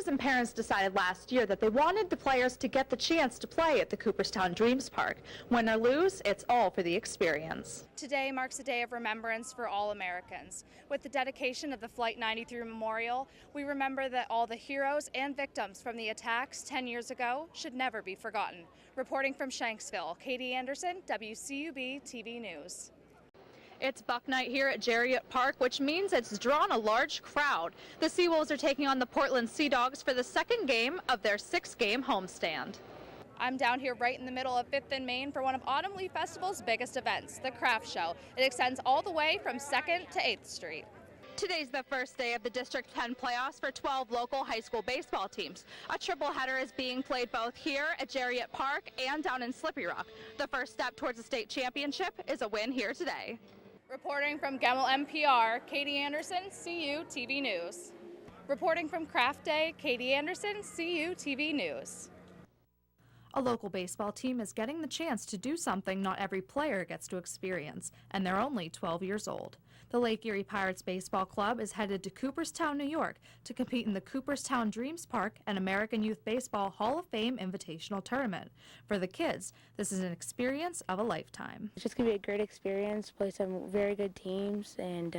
coaches and parents decided last year that they wanted the players to get the chance to play at the Cooperstown Dreams Park. Win or lose, it's all for the experience. Today marks a day of remembrance for all Americans. With the dedication of the Flight 93 Memorial, we remember that all the heroes and victims from the attacks 10 years ago should never be forgotten. Reporting from Shanksville, Katie Anderson, WCUB-TV News. It's Buck Night here at Jariet Park, which means it's drawn a large crowd. The Seawolves are taking on the Portland Sea Dogs for the second game of their 6-game homestand. I'm down here right in the middle of 5th and Main for one of Autumn Leaf Festival's biggest events, the Craft Show. It extends all the way from 2nd to 8th Street. Today's the first day of the District 10 playoffs for 12 local high school baseball teams. A triple-header is being played both here at Jariet Park and down in Slippery Rock. The first step towards the state championship is a win here today. Reporting from Gemmel MPR, Katie Anderson, CU-TV News. Reporting from Craft Day, Katie Anderson, CU-TV News. A local baseball team is getting the chance to do something not every player gets to experience, and they're only 12 years old. The Lake Erie Pirates Baseball Club is headed to Cooperstown, New York to compete in the Cooperstown Dreams Park and American Youth Baseball Hall of Fame Invitational Tournament. For the kids, this is an experience of a lifetime. It's just going to be a great experience, play some very good teams, and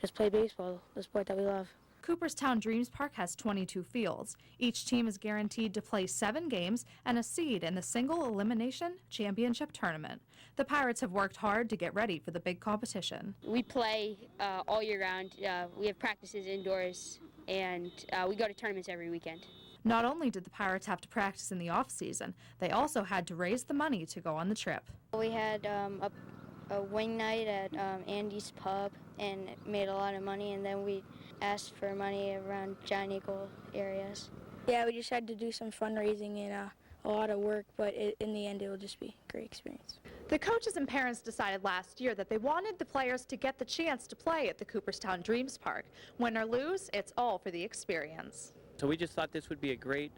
just play baseball, the sport that we love. Cooperstown Dreams Park has 22 fields. Each team is guaranteed to play 7 games and a seed in the single elimination championship tournament. The Pirates have worked hard to get ready for the big competition. We play all year round. We have practices indoors, and we go to tournaments every weekend. Not only did the Pirates have to practice in the off-season, they also had to raise the money to go on the trip. We had a wing night at Andy's Pub and made a lot of money, and then we asked for money around Giant Eagle areas. Yeah, we just had to do some fundraising and a lot of work, but in the end it will just be a great experience. The coaches and parents decided last year that they wanted the players to get the chance to play at the Cooperstown Dreams Park. Win or lose, it's all for the experience. So we just thought this would be a great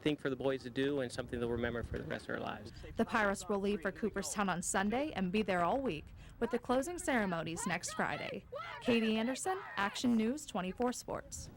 thing for the boys to do and something they'll remember for the rest of their lives. The Pirates will leave for Cooperstown on Sunday and be there all week, with the closing ceremonies next Friday. Katie Anderson, Action News 24 Sports.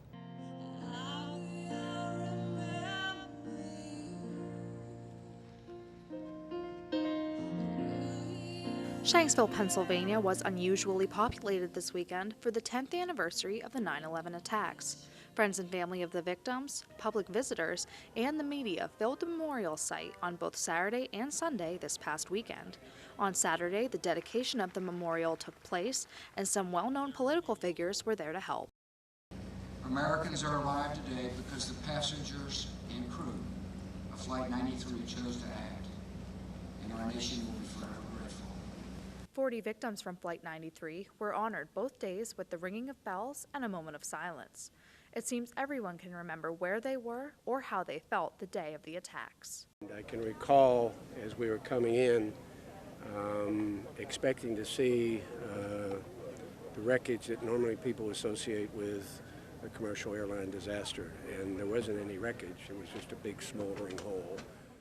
Shanksville, Pennsylvania was unusually populated this weekend for the 10th anniversary of the 9/11 attacks. Friends and family of the victims, public visitors, and the media filled the memorial site on both Saturday and Sunday this past weekend. On Saturday, the dedication of the memorial took place, and some well-known political figures were there to help. Americans are alive today because the passengers and crew of Flight 93 chose to act, and our nation will be forever grateful. 40 victims from Flight 93 were honored both days with the ringing of bells and a moment of silence. It seems everyone can remember where they were or how they felt the day of the attacks. I can recall as we were coming in, expecting to see the wreckage that normally people associate with a commercial airline disaster, and there wasn't any wreckage. It was just a big smoldering hole.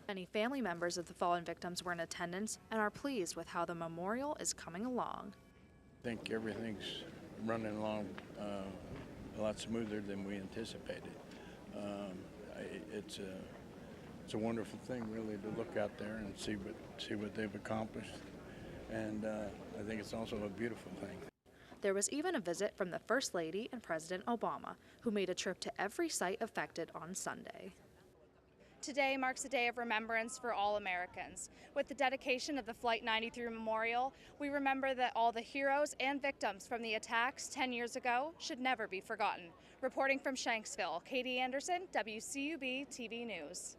Many family members of the fallen victims were in attendance and are pleased with how the memorial is coming along. I think everything's running along a lot smoother than we anticipated. It's a wonderful thing, really, to look out there and see what they've accomplished, and I think it's also a beautiful thing. There was even a visit from the First Lady and President Obama, who made a trip to every site affected on Sunday. Today marks a day of remembrance for all Americans. With the dedication of the Flight 93 Memorial, we remember that all the heroes and victims from the attacks 10 years ago should never be forgotten. Reporting from Shanksville, Katie Anderson, WCUB-TV News.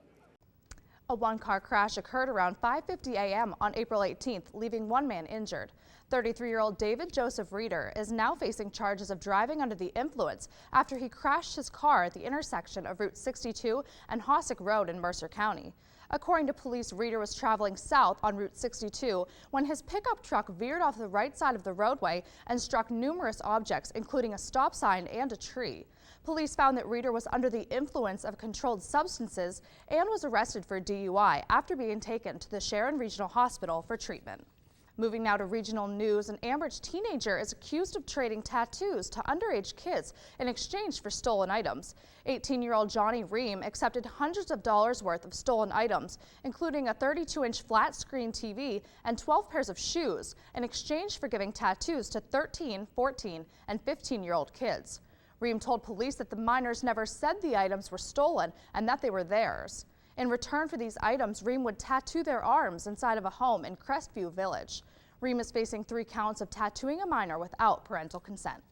A one-car crash occurred around 5:50 a.m. on April 18th, leaving one man injured. 33-year-old David Joseph Reeder is now facing charges of driving under the influence after he crashed his car at the intersection of Route 62 and Hossick Road in Mercer County. According to police, Reeder was traveling south on Route 62 when his pickup truck veered off the right side of the roadway and struck numerous objects, including a stop sign and a tree. Police found that Reeder was under the influence of controlled substances and was arrested for DUI after being taken to the Sharon Regional Hospital for treatment. Moving now to regional news, an Ambridge teenager is accused of trading tattoos to underage kids in exchange for stolen items. 18-year-old Johnny Ream accepted hundreds of dollars worth of stolen items, including a 32-inch flat-screen TV and 12 pairs of shoes, in exchange for giving tattoos to 13, 14, and 15-year-old kids. Ream told police that the minors never said the items were stolen and that they were theirs. In return for these items, Ream would tattoo their arms inside of a home in Crestview Village. Ream is facing 3 counts of tattooing a minor without parental consent.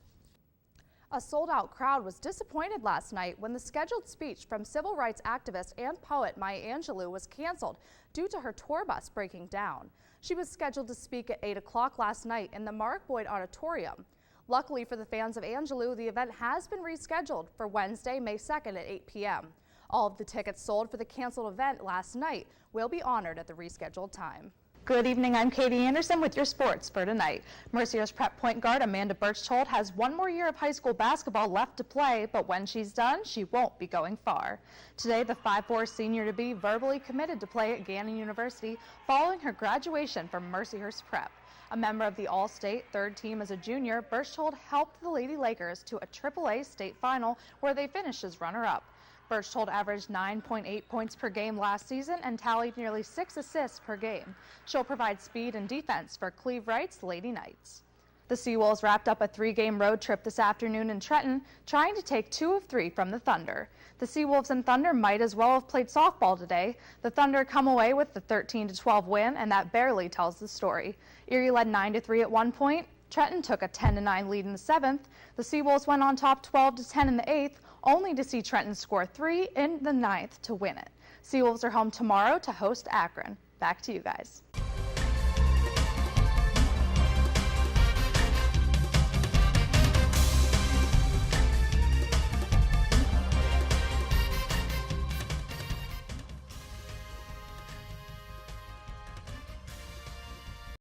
A sold-out crowd was disappointed last night when the scheduled speech from civil rights activist and poet Maya Angelou was canceled due to her tour bus breaking down. She was scheduled to speak at 8 o'clock last night in the Mark Boyd Auditorium. Luckily for the fans of Angelou, the event has been rescheduled for Wednesday, May 2nd at 8 p.m. All of the tickets sold for the canceled event last night will be honored at the rescheduled time. Good evening, I'm Katie Anderson with your sports for tonight. Mercier's prep point guard Amanda Birchtold has 1 more year of high school basketball left to play, but when she's done, she won't be going far. Today, the 5'4" senior-to-be verbally committed to play at Gannon University following her graduation from Mercyhurst Prep. A member of the All-State third team as a junior, Birchtold helped the Lady Lakers to a AAA state final where they finished as runner-up. Birchtold averaged 9.8 points per game last season and tallied nearly 6 assists per game. She'll provide speed and defense for Cleve Wright's Lady Knights. The Seawolves wrapped up a 3-game road trip this afternoon in Trenton, trying to take 2 of 3 from the Thunder. The Seawolves and Thunder might as well have played softball today. The Thunder come away with the 13-12 win, and that barely tells the story. Erie led 9-3 at one point. Trenton took a 10-9 lead in the 7th. The Seawolves went on top 12-10 in the 8th, only to see Trenton score 3 in the 9th to win it. Seawolves are home tomorrow to host Akron. Back to you guys.